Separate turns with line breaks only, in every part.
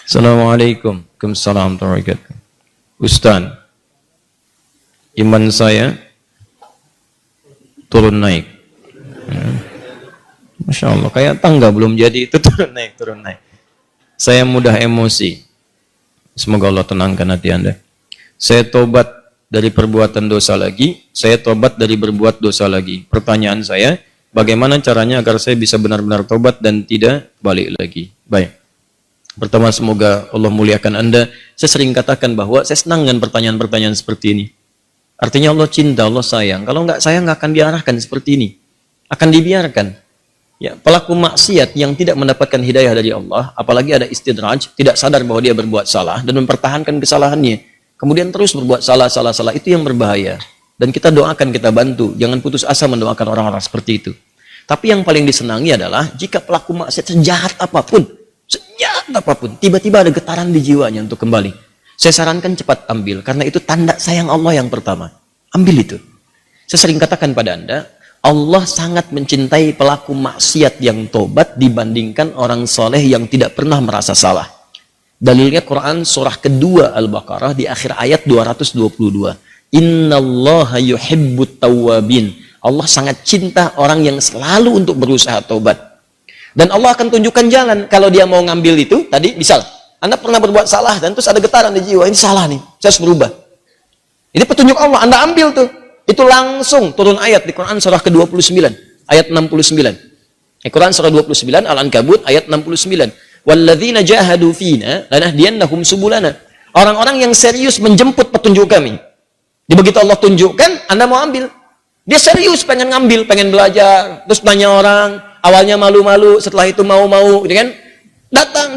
Assalamualaikum. Waalaikumsalam warahmatullahi wabarakatuh. Ustaz, iman saya turun naik. Masya Allah, kayak tangga belum jadi itu turun naik. Saya mudah emosi. Semoga Allah tenangkan hati Anda. Saya tobat dari perbuatan dosa lagi, saya tobat dari berbuat dosa lagi. Pertanyaan saya, bagaimana caranya agar saya bisa benar-benar tobat dan tidak balik lagi? Baik. Pertama, semoga Allah muliakan Anda. Saya sering katakan bahwa saya senang dengan pertanyaan-pertanyaan seperti ini. Artinya Allah cinta, Allah sayang. Kalau nggak sayang, nggak akan diarahkan seperti ini. Akan dibiarkan. Ya, pelaku maksiat yang tidak mendapatkan hidayah dari Allah, apalagi ada istidraj, tidak sadar bahwa dia berbuat salah dan mempertahankan kesalahannya, kemudian terus berbuat salah, itu yang berbahaya. Dan kita doakan, kita bantu, jangan putus asa mendoakan orang-orang seperti itu. Tapi yang paling disenangi adalah jika pelaku maksiat sejahat apapun, tiba-tiba ada getaran di jiwanya untuk kembali. Saya sarankan cepat ambil, karena itu tanda sayang Allah yang pertama. Ambil itu. Saya sering katakan pada Anda, Allah sangat mencintai pelaku maksiat yang tobat dibandingkan orang soleh yang tidak pernah merasa salah. Dalilnya Quran surah kedua Al-Baqarah di akhir ayat 222. Innallaha yuhibbut tawwabin. Allah sangat cinta orang yang selalu untuk berusaha tobat. Dan Allah akan tunjukkan jalan kalau dia mau ngambil itu. Tadi misal, Anda pernah berbuat salah dan terus ada getaran di jiwa, ini salah nih, saya harus berubah. Ini petunjuk Allah, Anda ambil tuh. Itu langsung turun ayat di Quran surah ke-29 ayat 69. Quran surah 29 Al-Ankabut ayat 69. Walladzina jahadu fina lanahdiyannahum subulana. Orang-orang yang serius menjemput petunjuk kami. Begitu Allah tunjukkan, Anda mau ambil. Dia serius pengen ngambil, pengen belajar, terus tanya orang, awalnya malu-malu, setelah itu mau-mau, gitu kan?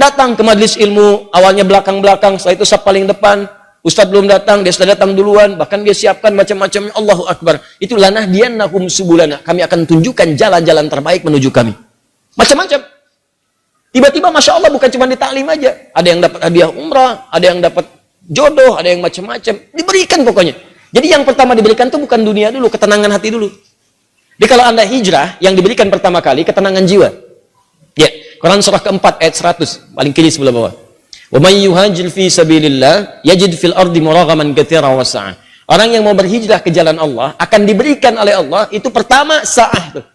Datang ke majelis ilmu, awalnya belakang-belakang, setelah itu saf paling depan. Ustadz belum datang, dia sudah datang duluan, bahkan dia siapkan macam-macam. Allahu Akbar. Itu lanahdiyannahum subulana. Kami akan tunjukkan jalan-jalan terbaik menuju kami. Macam-macam. Tiba-tiba Masya Allah bukan cuma di taklim aja. Ada yang dapat hadiah umrah, ada yang dapat jodoh, ada yang macam-macam. Diberikan pokoknya. Jadi yang pertama diberikan itu bukan dunia dulu, ketenangan hati dulu. Jadi kalau Anda hijrah, yang diberikan pertama kali ketenangan jiwa. Ya, Quran surah keempat ayat 100, paling kiri sebelah bawah. Wa may yuhajir fi sabilillah yajid fil ardi muraghaman katsiran wa sa'ah. Orang yang mau berhijrah ke jalan Allah akan diberikan oleh Allah itu pertama sa'ah tuh.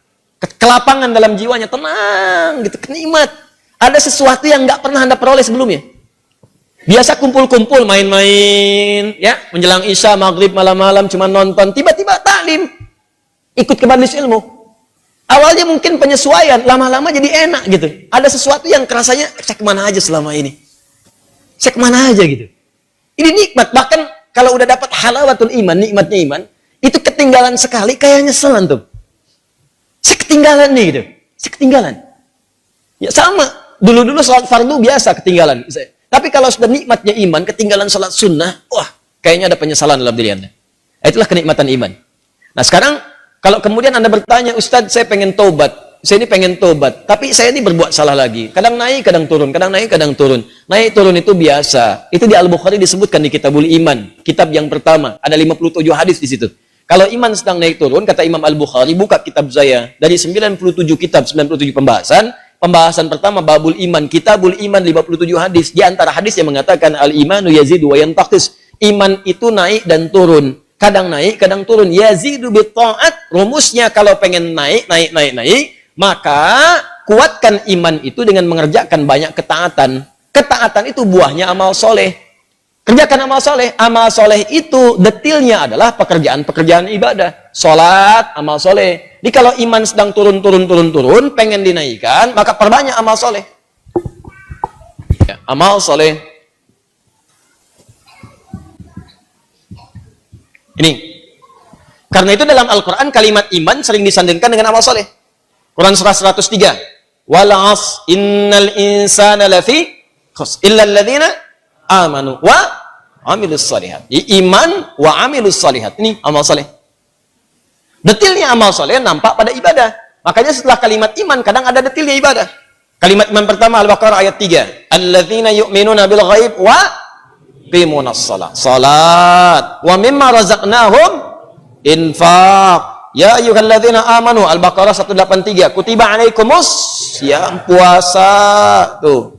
Kelapangan dalam jiwanya, tenang gitu, kenikmat. Ada sesuatu yang nggak pernah Anda peroleh sebelumnya. Biasa kumpul-kumpul, main-main, ya, menjelang Isya, maghrib, malam-malam cuma nonton, tiba-tiba taklim. Ikut ke majelis ilmu. Awalnya mungkin penyesuaian, lama-lama jadi enak gitu. Ada sesuatu yang kerasanya, saya kemana aja selama ini? Saya kemana aja gitu. Ini nikmat. Bahkan kalau udah dapat halawatul iman, nikmatnya iman, itu ketinggalan sekali kayak nyesel antum. Saya ketinggalan nih gitu. Saya ketinggalan. Ya sama. Dulu-dulu salat fardu biasa ketinggalan. Tapi kalau sudah nikmatnya iman, ketinggalan salat sunnah, wah, kayaknya ada penyesalan dalam diri Anda. Itulah kenikmatan iman. Nah sekarang, kalau kemudian Anda bertanya, Ustadz saya pengen tobat. Saya ini pengen tobat, tapi saya ini berbuat salah lagi. Kadang naik, kadang turun, kadang naik, kadang turun. Naik turun itu biasa. Itu di Al-Bukhari disebutkan di Kitabul Iman, kitab yang pertama. Ada 57 hadis di situ. Kalau iman sedang naik turun, kata Imam Al-Bukhari, buka kitab saya. Dari 97 kitab, 97 pembahasan. Pembahasan pertama, Babul Iman, Kitabul Iman, 57 hadis. Di antara hadis yang mengatakan, Al-imanu yazidu wa yantaqis. Iman itu naik dan turun. Kadang naik, kadang turun. Yazidu bitta'at. Rumusnya kalau pengen naik, maka kuatkan iman itu dengan mengerjakan banyak ketaatan. Ketaatan itu buahnya amal soleh. Kerjakan amal soleh. Amal soleh itu detailnya adalah pekerjaan-pekerjaan ibadah. Sholat, amal soleh. Jadi kalau iman sedang turun, pengen dinaikkan, maka perbanyak amal soleh. Ya, amal soleh. Ini. Karena itu dalam Al-Quran kalimat iman sering disandingkan dengan amal soleh. Quran surah 103. Wal 'asr innal insana lafi khusr illa alladziina amanu wa 'amilus shalihat. Iman wa 'amilus shalihat. Ini amal saleh. Detilnya amal saleh nampak pada ibadah. Makanya setelah kalimat iman kadang ada detilnya ibadah. Kalimat iman pertama Al-Baqarah ayat 3. Alladziina yu'minuna bil ghaib wa yuqimunas shalah. Salat wa mimma razaqnahum infaq. Ya ayyuhalladzina amanu, Al-Baqarah 183, kutiba alaikumus yang puasa. Tuh.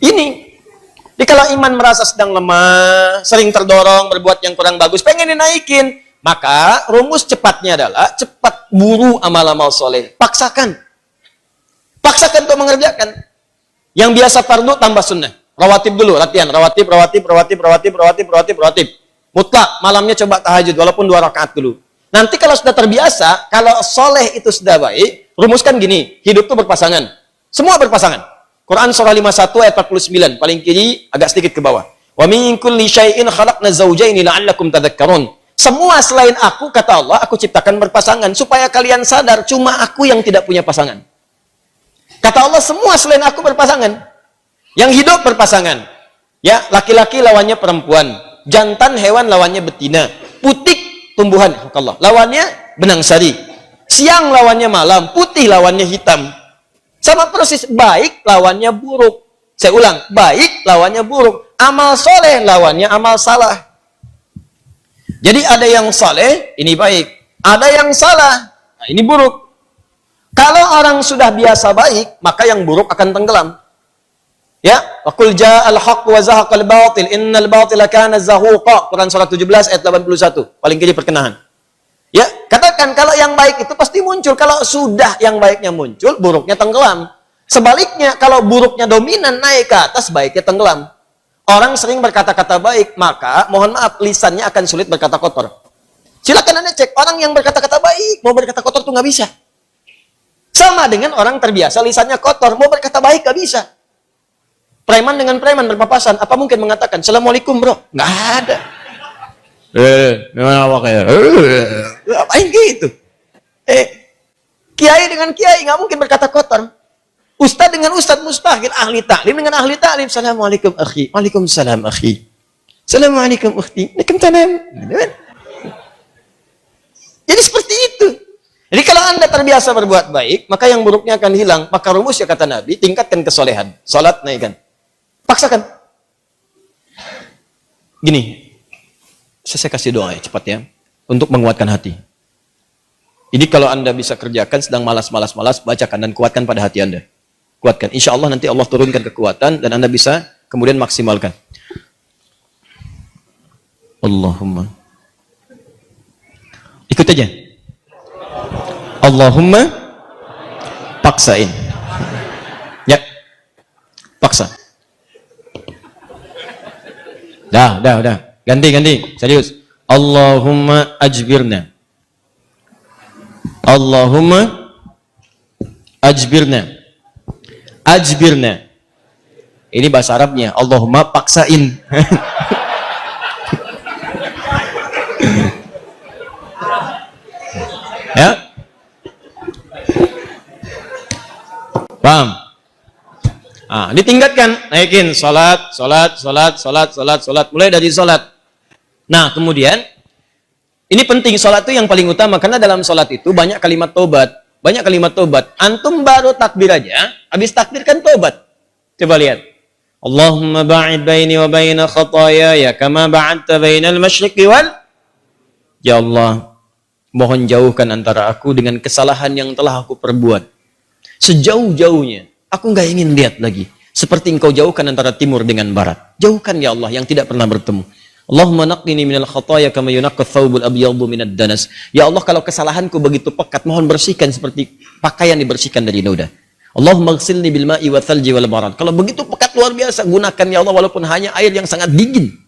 Ini Jadi kalau iman merasa sedang lemah, sering terdorong berbuat yang kurang bagus, pengen dinaikin, maka rumus cepatnya adalah cepat buru amal-amal soleh. Paksakan. Paksakan untuk mengerjakan. Yang biasa fardu tambah sunnah. Rawatib dulu, latihan. Rawatib. Mutlak, malamnya coba tahajud, walaupun 2 rakaat dulu. Nanti kalau sudah terbiasa, kalau soleh itu sudah baik, rumuskan gini, hidup itu berpasangan. Semua berpasangan. Quran surah 51 ayat 49, paling kiri agak sedikit ke bawah. Wa min kulli syai'in khalaqna zawjaini la'allakum tadhakkarun. Semua selain aku, kata Allah, aku ciptakan berpasangan supaya kalian sadar cuma aku yang tidak punya pasangan. Kata Allah, semua selain aku berpasangan. Yang hidup berpasangan. Ya, laki-laki lawannya perempuan, jantan hewan lawannya betina, putik tumbuhan Allah lawannya benang sari, siang lawannya malam, putih lawannya hitam. Sama persis, baik lawannya buruk. Saya ulang, baik lawannya buruk. Amal soleh lawannya amal salah. Jadi ada yang soleh, ini baik. Ada yang salah, nah ini buruk. Kalau orang sudah biasa baik, maka yang buruk akan tenggelam. Ya, waqul ja'al haqq wa zahaqal batil innal batila kana zahuqa. Quran surah 17 ayat 81. Paling kiri perkenahan. Ya, katakan kalau yang baik itu pasti muncul. Kalau sudah yang baiknya muncul, buruknya tenggelam. Sebaliknya, kalau buruknya dominan naik ke atas, baiknya tenggelam. Orang sering berkata-kata baik, maka mohon maaf, lisannya akan sulit berkata kotor. Silakan Anda cek, orang yang berkata-kata baik, mau berkata kotor tuh nggak bisa. Sama dengan orang terbiasa lisannya kotor, mau berkata baik nggak bisa. Preman dengan preman berpapasan, apa mungkin mengatakan, Assalamualaikum bro? Nggak ada. Gimana apa kayak? Apain gitu? Kiai dengan kiai nggak mungkin berkata kotor. Ustadz dengan ustadz mustahil, ahli taklim dengan ahli taklim. Assalamualaikum akhi, waalaikumsalam akhi. Assalamualaikum ukhti, waalaikumsalam. Jadi seperti itu. Jadi kalau Anda terbiasa berbuat baik, maka yang buruknya akan hilang. Maka rumusnya kata Nabi, tingkatkan kesolehan. Salat naikkan. Paksakan. Gini. Saya kasih doa ya, cepat ya, untuk menguatkan hati. Jadi kalau Anda bisa kerjakan, sedang malas, bacakan dan kuatkan pada hati Anda. Kuatkan. Insya Allah nanti Allah turunkan kekuatan dan Anda bisa kemudian maksimalkan. Allahumma. Ikut aja. Allahumma paksain. Ya. Paksa. Dah. Ganti. Serius. Allahumma ajbirna. Allahumma ajbirna. Ajbirna. Ini bahasa Arabnya. Allahumma paksain. Ya? Paham? Ditingkatkan, naikin salat. Mulai dari salat. Nah, kemudian ini penting, salat itu yang paling utama karena dalam salat itu banyak kalimat tobat. Antum baru takbir aja, habis takbir kan tobat. Coba lihat. Allahumma ba'id baini wa baina khataayaya kama ba'adta bainal masyriqi wal. Ya Allah, mohon jauhkan antara aku dengan kesalahan yang telah aku perbuat. Sejauh-jauhnya. Aku nggak ingin lihat lagi. Seperti engkau jauhkan antara timur dengan barat. Jauhkan ya Allah yang tidak pernah bertemu. Allahumma naqqini minal khataaya kama yunaqqa thawbul abyadu minad danas. Ya Allah, kalau kesalahanku begitu pekat, mohon bersihkan seperti pakaian dibersihkan dari noda. Allahumma ghsilni bil ma'i wa thalji wal barad. Kalau begitu pekat luar biasa, gunakan ya Allah walaupun hanya air yang sangat dingin.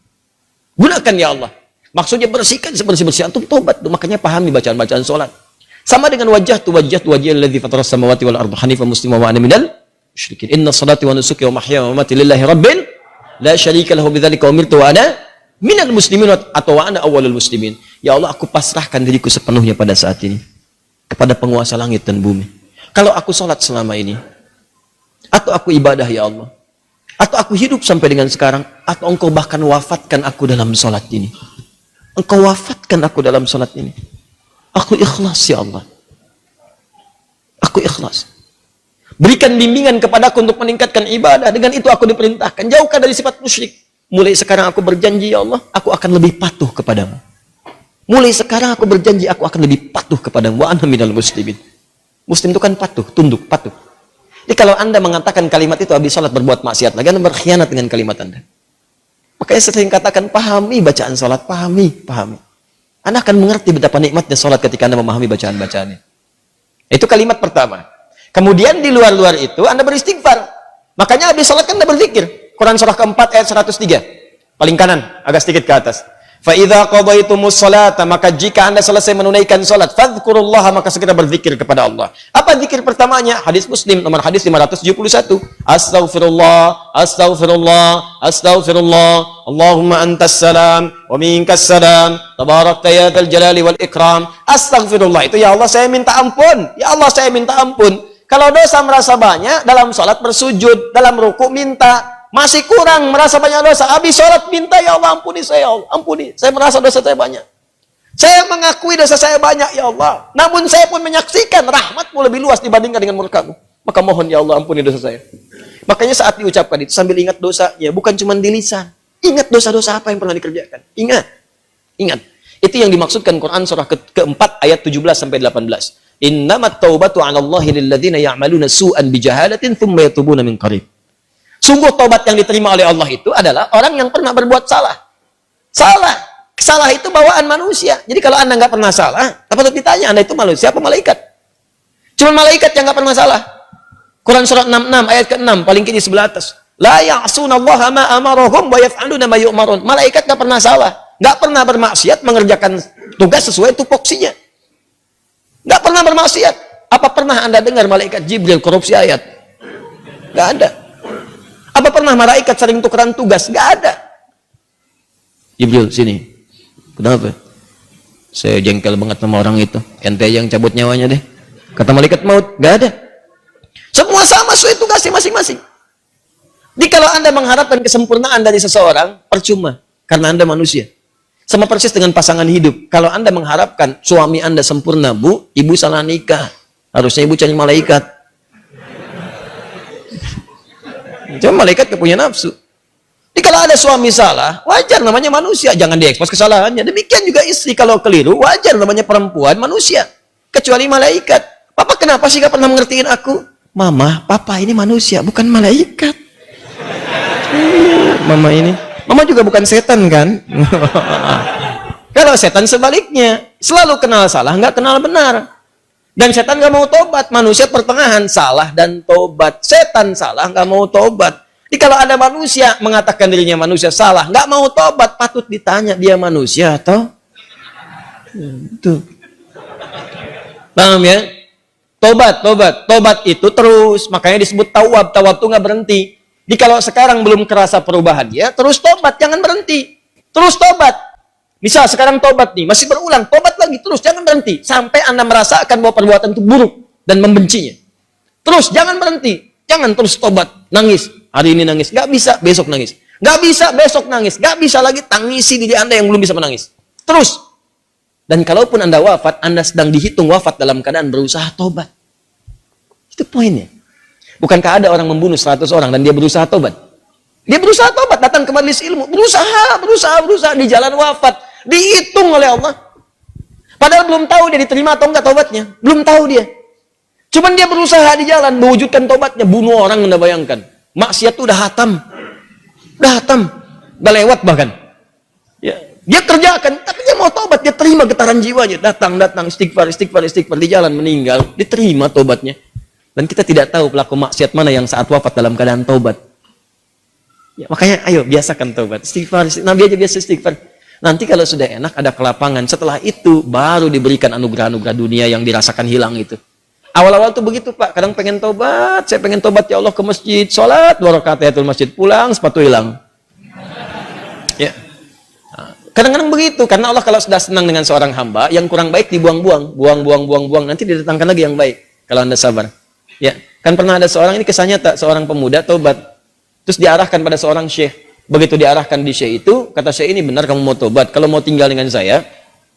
Gunakan ya Allah. Maksudnya bersihkan sebersih-bersih. Antum tobat, makanya pahami bacaan-bacaan salat. Sama dengan wajhatu wajhiyal ladzi fatara samawati wal arda hanifan musliman wa ana minal musyrikin. Inna salati wa nusuki wa mahyaya wa mamati lillahi rabbil la syarika lahu bidzalika umirtu wa ana minal muslimin atau wa ana awwalul muslimin. Ya Allah, aku pasrahkan diriku sepenuhnya pada saat ini kepada penguasa langit dan bumi. Kalau aku salat selama ini, atau aku ibadah ya Allah, atau aku hidup sampai dengan sekarang, atau engkau bahkan wafatkan aku dalam salat ini. Engkau wafatkan aku dalam salat ini. Aku ikhlas ya Allah. Aku ikhlas. Berikan bimbingan kepadaku untuk meningkatkan ibadah. Dengan itu aku diperintahkan. Jauhkan dari sifat musyrik. Mulai sekarang aku berjanji ya Allah, aku akan lebih patuh kepadamu. Mulai sekarang aku berjanji aku akan lebih patuh kepadamu. Wa ana minal muslimin. Muslim itu kan patuh, tunduk, patuh. Jadi kalau Anda mengatakan kalimat itu habis salat berbuat maksiat lagi, Anda berkhianat dengan kalimat Anda. Makanya saya sering katakan, pahami bacaan sholat, pahami. Anda akan mengerti betapa nikmatnya sholat ketika Anda memahami bacaan-bacaannya. Itu kalimat pertama. Kemudian di luar-luar itu Anda beristighfar. Makanya habis sholat kan Anda berzikir. Quran surah keempat ayat 103. Paling kanan, agak sedikit ke atas. فَإِذَا قَضَيْتُمُ الصَّلَاةَ, maka jika Anda selesai menunaikan salat, fadhkurullaha, maka segera berzikir kepada Allah. Apa zikir pertamanya? Hadis Muslim nomor hadis 571. Astaghfirullah, astaghfirullah, astaghfirullah. Allahumma antas salam wa minkas salam. Tabarakta ya dzal jalali wal ikram. Astaghfirullah itu ya Allah saya minta ampun. Ya Allah saya minta ampun. Kalau dosa merasa banyak dalam salat bersujud, dalam ruku minta. Masih kurang, merasa banyak dosa. Habis sholat minta, ya Allah ampuni saya, ya Allah. Ampuni, saya merasa dosa saya banyak. Saya mengakui dosa saya banyak, ya Allah. Namun saya pun menyaksikan rahmatmu lebih luas dibandingkan dengan murkamu. Maka mohon, ya Allah ampuni dosa saya. Makanya saat diucapkan itu sambil ingat dosa, ya bukan cuma di lisan. Ingat dosa-dosa apa yang pernah dikerjakan. Ingat. Itu yang dimaksudkan Quran surah keempat ayat 17-18. Innamat taubatu 'ala Allahi lilladzina ya'maluna su'an bijahalatin thumma yatubuna min qarib. Sungguh taubat yang diterima oleh Allah itu adalah orang yang pernah berbuat salah. Salah itu bawaan manusia. Jadi kalau Anda nggak pernah salah, patut ditanya Anda itu manusia apa malaikat? Cuma malaikat yang nggak pernah salah. Quran surah 66 ayat ke-6 paling kiri sebelah atas. La ya'sunallaha ma amarahum wa yaf'aluna ma yu'marun. Malaikat nggak pernah salah, nggak pernah bermaksiat, mengerjakan tugas sesuai tupoksinya. Nggak pernah bermaksiat. Apa pernah Anda dengar malaikat Jibril korupsi ayat? Nggak ada. Apa pernah malaikat sering tukeran tugas? Nggak ada. Jibril, sini. Kenapa? Saya jengkel banget sama orang itu. Ente yang cabut nyawanya deh. Kata malaikat maut, nggak ada. Semua sama sesuai tugasnya masing-masing. Jadi kalau Anda mengharapkan kesempurnaan dari seseorang, percuma. Karena Anda manusia. Sama persis dengan pasangan hidup. Kalau Anda mengharapkan suami Anda sempurna, Bu, ibu salah nikah. Harusnya ibu cari malaikat. Cuma malaikat gak punya nafsu. Jadi kalau ada suami salah, wajar namanya manusia. Jangan diekspos kesalahannya. Demikian juga istri kalau keliru, wajar namanya perempuan manusia. Kecuali malaikat. Papa kenapa sih gak pernah mengertiin aku? Mama, papa ini manusia, bukan malaikat. Mama juga bukan setan kan? Kalau setan sebaliknya, selalu kenal salah, nggak kenal benar. Dan setan nggak mau tobat. Manusia pertengahan, salah dan tobat. Setan salah, nggak mau tobat. Jadi kalau ada manusia mengatakan dirinya manusia salah, nggak mau tobat, patut ditanya dia manusia atau? Itu. Paham ya? Tobat itu terus. Makanya disebut tawab. Tawab itu nggak berhenti. Jadi kalau sekarang belum kerasa perubahan dia, terus tobat, jangan berhenti. Terus tobat. Misal sekarang tobat nih, masih berulang, tobat lagi terus, jangan berhenti. Sampai Anda merasakan bahwa perbuatan itu buruk dan membencinya. Terus, jangan berhenti. Jangan terus tobat, nangis. Hari ini nangis, nggak bisa, besok nangis. Nggak bisa, besok nangis. Nggak bisa lagi, tangisi diri Anda yang belum bisa menangis. Terus. Dan kalaupun Anda wafat, Anda sedang dihitung wafat dalam keadaan berusaha tobat. Itu poinnya. Bukankah ada orang membunuh 100 orang dan dia berusaha tobat? Dia berusaha tobat, datang ke majelis ilmu. Berusaha di jalan wafat. Dihitung oleh Allah. Padahal belum tahu dia diterima atau enggak tobatnya. Belum tahu dia. Cuman dia berusaha di jalan mewujudkan tobatnya. Bunuh orang, Anda bayangkan. Maksiat itu udah hatam. Udah lewat bahkan. Ya. Dia kerjakan, tapi dia mau tobat. Dia terima getaran jiwanya. Datang, istighfar. Di jalan meninggal. Diterima tobatnya. Dan kita tidak tahu pelaku maksiat mana yang saat wafat dalam keadaan tobat. Ya, makanya ayo biasakan tobat. Istighfar. Nabi aja biasa istighfar. Nanti kalau sudah enak ada kelapangan. Setelah itu baru diberikan anugerah-anugerah dunia yang dirasakan hilang itu. Awal-awal tuh begitu Pak. Kadang pengen tobat. Saya pengen tobat ya Allah ke masjid. Sholat 2 rakaat tahiyatul masjid. Pulang sepatu hilang. Ya. Kadang-kadang begitu. Karena Allah kalau sudah senang dengan seorang hamba. Yang kurang baik dibuang-buang. Buang. Nanti didatangkan lagi yang baik. Kalau Anda sabar. Ya. Kan pernah ada seorang ini kisah nyata. Seorang pemuda tobat. Terus diarahkan pada seorang syekh. Begitu diarahkan di syekh itu, kata syekh ini benar kamu mau tobat. Kalau mau tinggal dengan saya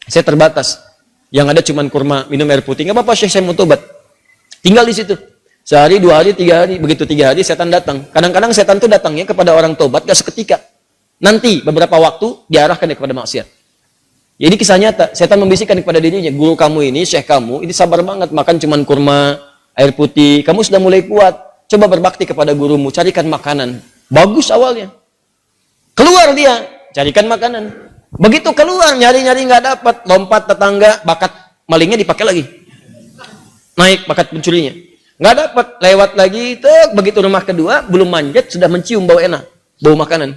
terbatas. Yang ada cuma kurma, minum air putih. Nggak apa-apa syekh, saya mau tobat. Tinggal di situ. Sehari, 2 hari, 3 hari. Begitu 3 hari, setan datang. Kadang-kadang setan itu datangnya kepada orang tobat, gak seketika. Nanti, beberapa waktu, diarahkan kepada maksiat. Jadi kisah nyata, setan membisikkan kepada dirinya, guru kamu ini, syekh kamu, ini sabar banget, makan cuma kurma, air putih. Kamu sudah mulai kuat. Coba berbakti kepada gurumu, carikan makanan. Bagus awalnya. Keluar dia, carikan makanan. Begitu keluar, nyari-nyari nggak dapat, lompat tetangga, bakat malingnya dipakai lagi. Naik bakat pencurinya. Nggak dapat, lewat lagi, begitu rumah kedua, belum manjat, sudah mencium bau enak, bau makanan.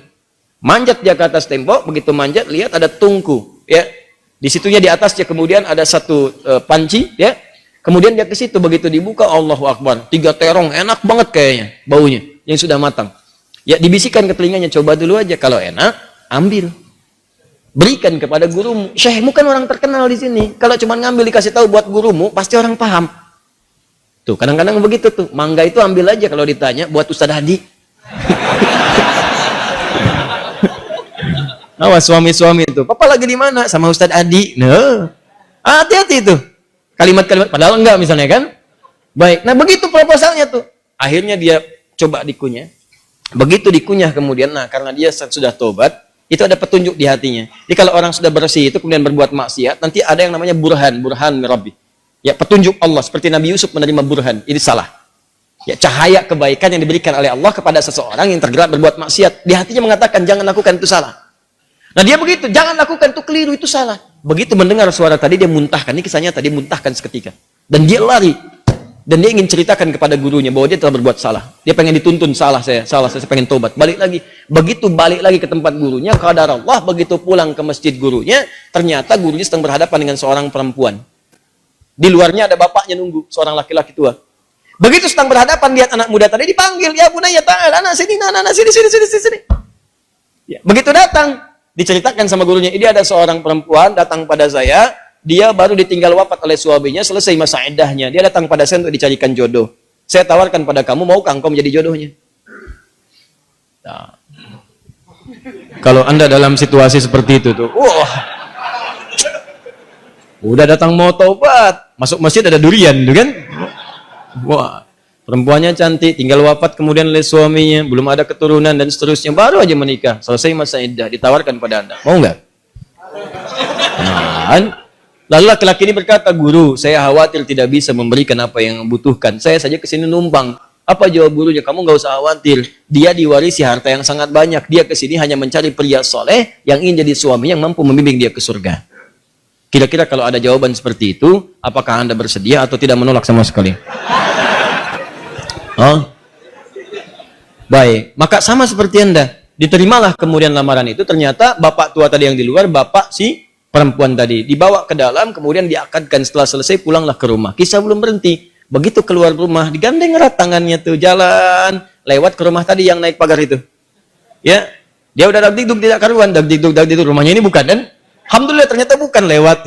Manjat dia ke atas tembok, begitu manjat, lihat ada tungku, ya. Di situnya di atasnya kemudian ada satu panci, ya. Kemudian dia ke situ, begitu dibuka, Allahu Akbar, 3 terong, enak banget kayaknya, baunya, yang sudah matang. Ya, dibisikkan ke telinganya, coba dulu aja, kalau enak, ambil. Berikan kepada gurumu. Syekhmu kan orang terkenal di sini. Kalau cuma ngambil dikasih tahu buat gurumu, pasti orang paham. Tuh, kadang-kadang begitu tuh. Mangga itu ambil aja kalau ditanya buat Ustadz Hadi. Awas suami-suami itu. Papa lagi di mana? Sama Ustadz Adi. Nah, hati-hati itu. Kalimat-kalimat padahal enggak misalnya kan. Baik. Nah, begitu proposalnya tuh. Akhirnya dia coba dikunyah. Begitu dikunyah kemudian, nah karena dia sudah tobat, itu ada petunjuk di hatinya. Jadi kalau orang sudah bersih itu kemudian berbuat maksiat, nanti ada yang namanya burhan mirabbi. Ya, petunjuk Allah seperti Nabi Yusuf menerima burhan. Ini salah. Ya, cahaya kebaikan yang diberikan oleh Allah kepada seseorang yang tergerak berbuat maksiat. Di hatinya mengatakan jangan lakukan itu salah. Nah, dia begitu, jangan lakukan itu keliru, itu salah. Begitu mendengar suara tadi dia muntahkan. Ini kisahnya tadi muntahkan seketika. Dan dia lari. Dan dia ingin ceritakan kepada gurunya bahwa dia telah berbuat salah. Dia pengen dituntun, salah saya pengen tobat. Balik lagi. Begitu balik lagi ke tempat gurunya, qadar Allah, begitu pulang ke masjid gurunya, ternyata gurunya sedang berhadapan dengan seorang perempuan. Di luarnya ada bapaknya nunggu, seorang laki-laki tua. Begitu sedang berhadapan, lihat anak muda tadi dipanggil, ya bunaya ta'ala, anak sini, sini. Ya, begitu datang, diceritakan sama gurunya, ini ada seorang perempuan datang pada saya, dia baru ditinggal wafat oleh suaminya, selesai masa iddahnya. Dia datang pada saya untuk dicarikan jodoh. Saya tawarkan pada kamu, maukah engkau menjadi jodohnya? Nah, kalau Anda dalam situasi seperti itu tuh, wah, udah datang mau taubat, masuk masjid ada durian, tuh kan? Wah, perempuannya cantik, tinggal wafat kemudian oleh suaminya, belum ada keturunan dan seterusnya, baru aja menikah, selesai masa iddah, ditawarkan pada Anda, mau nggak? Nah, lalu laki-laki ini berkata, guru, saya khawatir tidak bisa memberikan apa yang membutuhkan, saya saja kesini numpang. Apa jawab gurunya? Kamu nggak usah khawatir, dia diwarisi harta yang sangat banyak, dia kesini hanya mencari pria soleh yang ingin jadi suami yang mampu membimbing dia ke surga. Kira-kira kalau ada jawaban seperti itu, apakah Anda bersedia atau tidak menolak sama sekali? Oh, baik. Maka sama seperti Anda, diterimalah kemudian lamaran itu. Ternyata bapak tua tadi yang di luar, bapak si perempuan tadi dibawa ke dalam, kemudian diakadkan. Setelah selesai pulanglah ke rumah. Kisah belum berhenti. Begitu keluar rumah, digandeng erat tangannya tuh, jalan lewat ke rumah tadi yang naik pagar itu. Ya, dia udah dagdikduk tidak karuan, dagdikduk rumahnya ini bukan kan? Alhamdulillah ternyata bukan, lewat.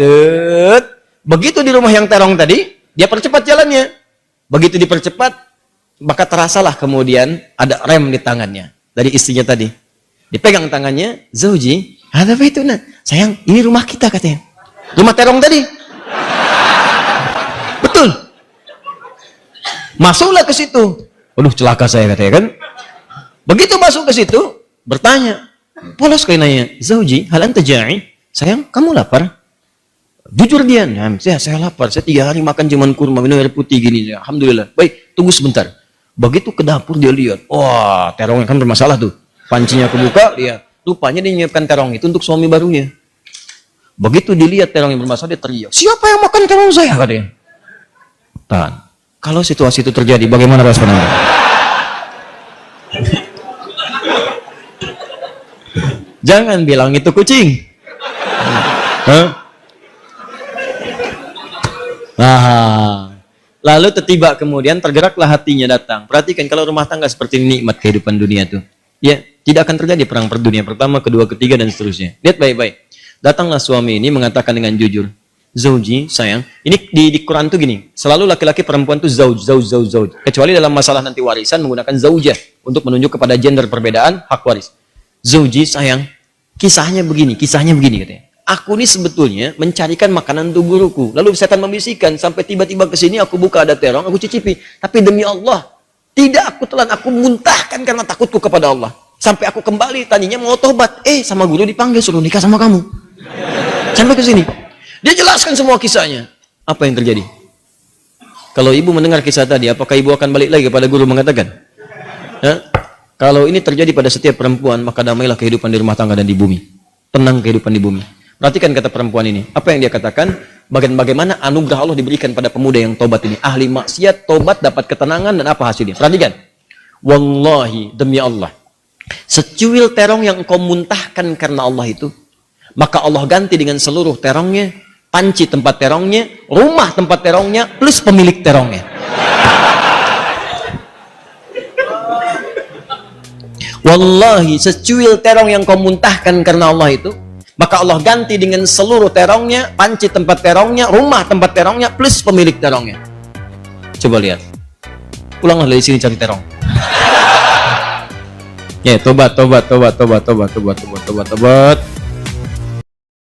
Begitu di rumah yang terong tadi, dia percepat jalannya. Begitu dipercepat, maka terasalah kemudian ada rem di tangannya dari istrinya tadi. Dipegang tangannya, Zauji, ada apa itu? Nah, sayang, ini rumah kita katanya. Rumah terong tadi. Betul. Masuklah ke situ. Aduh, celaka saya katanya kan. Begitu masuk ke situ, bertanya. Polos kayak nanya, Zauji, hal anta ja'i? Sayang, kamu lapar? Jujur dia, nah, saya lapar. Saya 3 hari makan cuman kurma, minum air putih gini. Alhamdulillah. Baik, tunggu sebentar. Begitu ke dapur dia lihat, wah, terongnya kan bermasalah tuh. Pancinya kebuka, dia rupanya dia menyiapkan terong itu untuk suami barunya. Begitu dilihat terong yang bermasalah, dia teriak, siapa yang makan terong saya? Katanya. Tahan. Kalau situasi itu terjadi, bagaimana respon Anda? Jangan bilang itu kucing. Nah, lalu tiba kemudian tergeraklah hatinya datang. Perhatikan kalau rumah tangga seperti nikmat kehidupan dunia tuh. Ya, tidak akan terjadi perang per dunia pertama, kedua, ketiga dan seterusnya. Lihat baik-baik. Datanglah suami ini mengatakan dengan jujur, Zauji, sayang. Ini di Quran tuh gini, selalu laki-laki perempuan tuh zauj. Kecuali dalam masalah nanti warisan menggunakan zaujah untuk menunjuk kepada gender perbedaan hak waris. Zauji, sayang. Kisahnya begini katanya. Aku ini sebetulnya mencarikan makanan untuk guruku. Lalu setan membisikkan sampai tiba-tiba ke sini aku buka ada terong, aku cicipi. Tapi demi Allah, tidak aku telan, aku muntahkan karena takutku kepada Allah. Sampai aku kembali tadinya mau tobat, sama guru dipanggil suruh nikah sama kamu. Sampai ke sini. Dia jelaskan semua kisahnya. Apa yang terjadi? Kalau ibu mendengar kisah tadi, apakah ibu akan balik lagi kepada guru mengatakan? Kalau ini terjadi pada setiap perempuan, maka damailah kehidupan di rumah tangga dan di bumi. Tenang kehidupan di bumi. Perhatikan kata perempuan ini. Apa yang dia katakan? Bagaimana anugerah Allah diberikan pada pemuda yang tobat ini. Ahli maksiat, tobat, dapat ketenangan, dan apa hasilnya? Perhatikan. Wallahi, demi Allah. Secuil terong yang engkau muntahkan karena Allah itu, maka Allah ganti dengan seluruh terongnya, panci tempat terongnya, rumah tempat terongnya, plus pemilik terongnya. Wallahi, secuil terong yang kau muntahkan karena Allah itu, maka Allah ganti dengan seluruh terongnya, panci tempat terongnya, rumah tempat terongnya, plus pemilik terongnya. Coba lihat. Pulanglah dari sini cari terong. Ya, tobat.